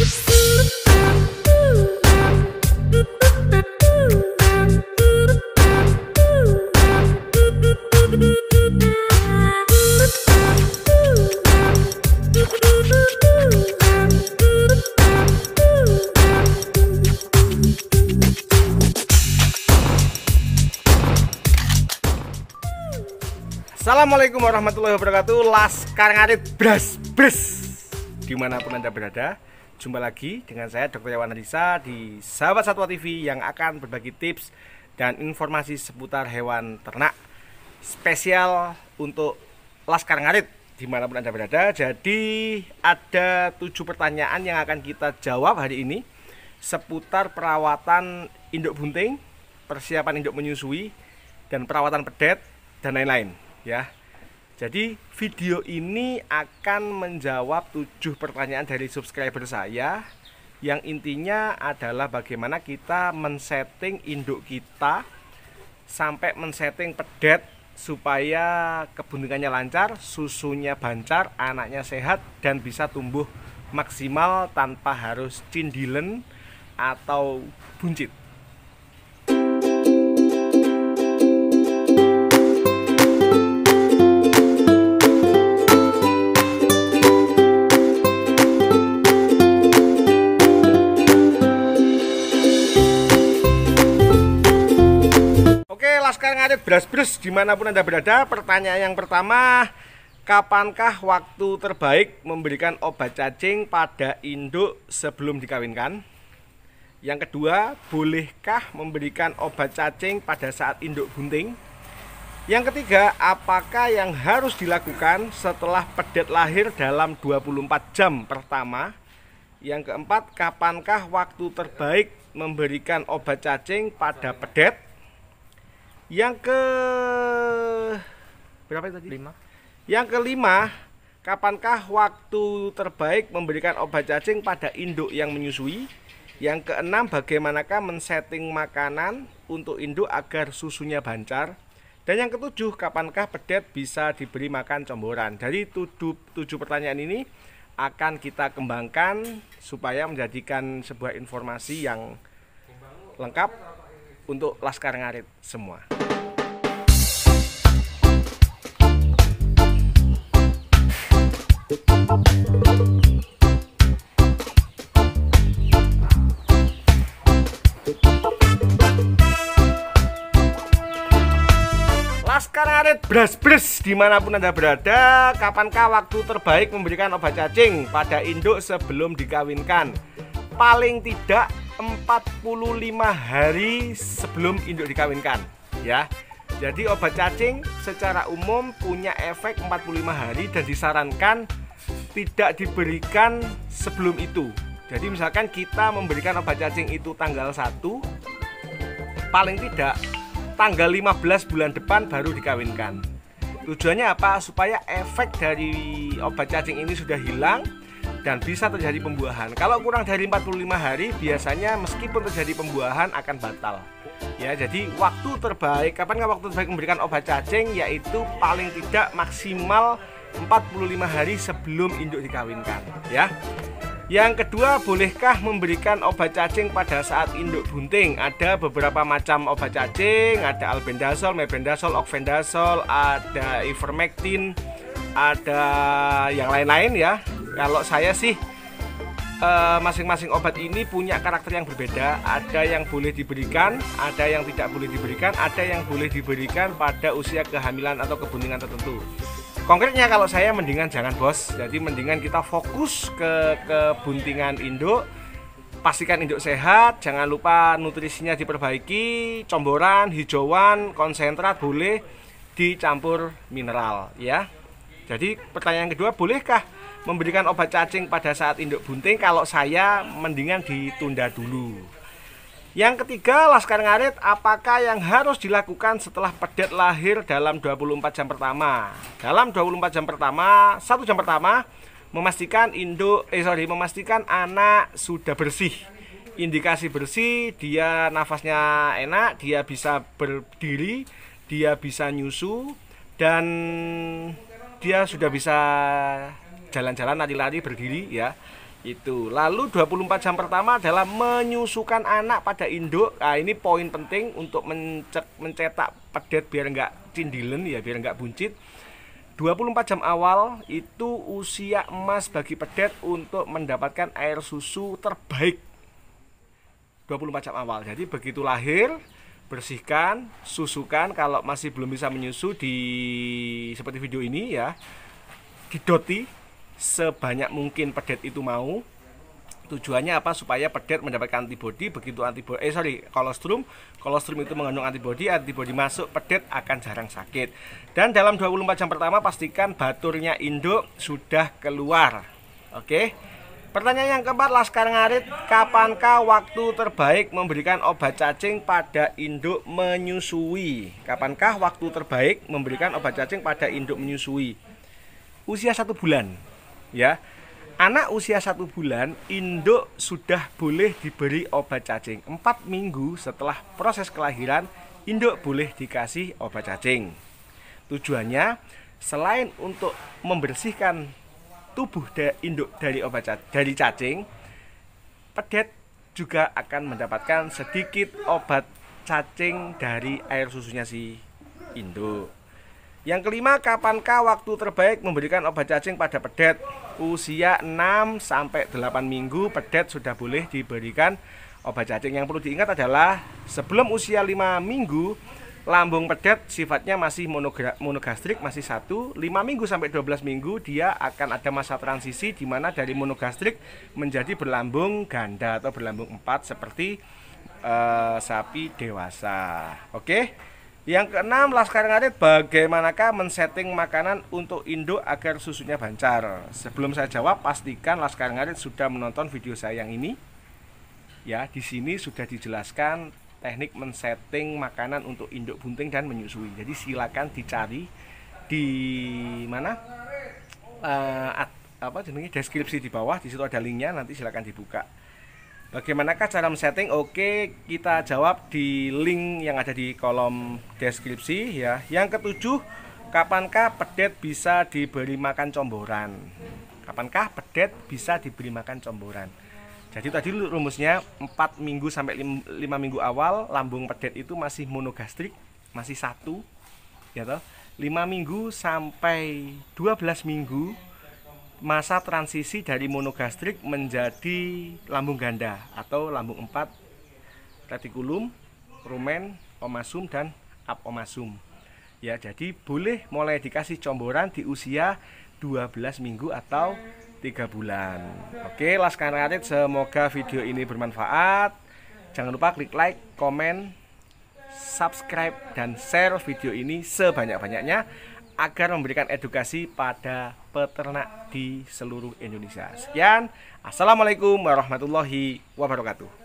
Assalamualaikum warahmatullahi wabarakatuh. Laskar Ngarit bras dimanapun Anda berada, jumpa lagi dengan saya Dr. Yawan Adisa di Sahabat Satwa TV yang akan berbagi tips dan informasi seputar hewan ternak spesial untuk Laskar Ngarit dimanapun Anda berada. Jadi ada 7 pertanyaan yang akan kita jawab hari ini seputar perawatan induk bunting, persiapan induk menyusui, dan perawatan pedet dan lain-lain ya. Jadi video ini akan menjawab 7 pertanyaan dari subscriber saya, yang intinya adalah bagaimana kita men-setting induk kita sampai men-setting pedet supaya kebuntingannya lancar, susunya bancar, anaknya sehat dan bisa tumbuh maksimal tanpa harus cindilen atau buncit. Laskar Ngarit bras dimanapun Anda berada. Pertanyaan yang pertama, kapankah waktu terbaik memberikan obat cacing pada induk sebelum dikawinkan? Yang kedua, bolehkah memberikan obat cacing pada saat induk bunting? Yang ketiga, apakah yang harus dilakukan setelah pedet lahir dalam 24 jam pertama? Yang keempat, kapankah waktu terbaik memberikan obat cacing pada pedet? Yang ke berapa tadi? 5. Yang kelima, kapankah waktu terbaik memberikan obat cacing pada induk yang menyusui? Yang keenam, bagaimanakah men-setting makanan untuk induk agar susunya bancar? Dan yang ketujuh, kapankah pedet bisa diberi makan comboran? Dari 7 pertanyaan ini akan kita kembangkan supaya menjadikan sebuah informasi yang lengkap untuk Laskar Ngarit semua. Laskar Ngarit bras dimanapun Anda berada, kapankah waktu terbaik memberikan obat cacing pada induk sebelum dikawinkan? Paling tidak 45 hari sebelum induk dikawinkan ya. Jadi obat cacing secara umum punya efek 45 hari dan disarankan tidak diberikan sebelum itu. Jadi misalkan kita memberikan obat cacing itu tanggal 1, paling tidak tanggal 15 bulan depan baru dikawinkan. Tujuannya apa? Supaya efek dari obat cacing ini sudah hilang dan bisa terjadi pembuahan. Kalau kurang dari 45 hari biasanya meskipun terjadi pembuahan akan batal ya. Jadi waktu terbaik, kapan waktu terbaik memberikan obat cacing? Yaitu paling tidak maksimal 45 hari sebelum induk dikawinkan ya. Yang kedua, bolehkah memberikan obat cacing pada saat induk bunting? Ada beberapa macam obat cacing, ada albendazole, mebendazole, oxbendazole, ada ivermectin, ada yang lain-lain ya. Kalau saya sih masing-masing obat ini punya karakter yang berbeda. Ada yang boleh diberikan, ada yang tidak boleh diberikan, ada yang boleh diberikan pada usia kehamilan atau kebuntingan tertentu. Konkretnya kalau saya mendingan jangan bos. Jadi mendingan kita fokus ke kebuntingan induk. Pastikan induk sehat, jangan lupa nutrisinya diperbaiki, comboran, hijauan, konsentrat boleh dicampur mineral ya. Jadi pertanyaan kedua, bolehkah memberikan obat cacing pada saat induk bunting? Kalau saya mendingan ditunda dulu. Yang ketiga, Laskar Ngarit, apakah yang harus dilakukan setelah pedet lahir dalam 24 jam pertama? Dalam 24 jam pertama, 1 jam pertama, memastikan memastikan anak sudah bersih. Indikasi bersih, dia nafasnya enak, dia bisa berdiri, dia bisa nyusu, dan dia sudah bisa jalan-jalan, lari-lari, berdiri ya. Itu. Lalu 24 jam pertama adalah menyusukan anak pada induk. Nah, ini poin penting untuk mencetak pedet biar nggak cindilen ya, biar nggak buncit. 24 jam awal itu usia emas bagi pedet untuk mendapatkan air susu terbaik. 24 jam awal. Jadi begitu lahir, bersihkan, susukan. Kalau masih belum bisa menyusu seperti video ini ya, didoti sebanyak mungkin pedet itu mau. Tujuannya apa? Supaya pedet mendapatkan antibodi. Begitu kolostrum itu mengandung antibodi masuk, pedet akan jarang sakit. Dan dalam 24 jam pertama pastikan baturnya induk sudah keluar. Oke. Pertanyaan yang keempat, Laskar Ngarit, kapankah waktu terbaik memberikan obat cacing pada induk menyusui? Kapankah waktu terbaik memberikan obat cacing pada induk menyusui? Usia 1 bulan. Ya, anak usia 1 bulan induk sudah boleh diberi obat cacing. 4 minggu setelah proses kelahiran induk boleh dikasih obat cacing. Tujuannya selain untuk membersihkan tubuh induk dari cacing, pedet juga akan mendapatkan sedikit obat cacing dari air susunya si induk. Yang kelima, kapankah waktu terbaik memberikan obat cacing pada pedet? Usia 6 sampai 8 minggu pedet sudah boleh diberikan obat cacing. Yang perlu diingat adalah sebelum usia 5 minggu lambung pedet sifatnya masih monogastrik, masih 1. 5 minggu sampai 12 minggu dia akan ada masa transisi di mana dari monogastrik menjadi berlambung ganda atau berlambung 4 seperti sapi dewasa. Oke. Yang keenam, Laskar Ngarit, bagaimanakah men-setting makanan untuk induk agar susunya bancar? Sebelum saya jawab, pastikan Laskar Ngarit sudah menonton video saya yang ini. Ya, di sini sudah dijelaskan teknik men-setting makanan untuk induk bunting dan menyusui. Jadi silakan dicari di mana? Deskripsi di bawah, di situ ada linknya, nanti silakan dibuka. Bagaimanakah cara men-setting? Oke, kita jawab di link yang ada di kolom deskripsi ya. Yang ketujuh, kapankah pedet bisa diberi makan comboran? Kapankah pedet bisa diberi makan comboran? Jadi tadi rumusnya 4 minggu sampai 5 minggu awal lambung pedet itu masih monogastrik, masih 1 ya toh. 5 minggu sampai 12 minggu masa transisi dari monogastrik menjadi lambung ganda atau lambung 4, retikulum, rumen, omasum, dan abomasum. Ya, jadi boleh mulai dikasih comboran di usia 12 minggu atau 3 bulan. Oke, Laskar Ngarit, semoga video ini bermanfaat. Jangan lupa klik like, komen, subscribe, dan share video ini sebanyak-banyaknya agar memberikan edukasi pada peternak di seluruh Indonesia. Sekian, assalamualaikum warahmatullahi wabarakatuh.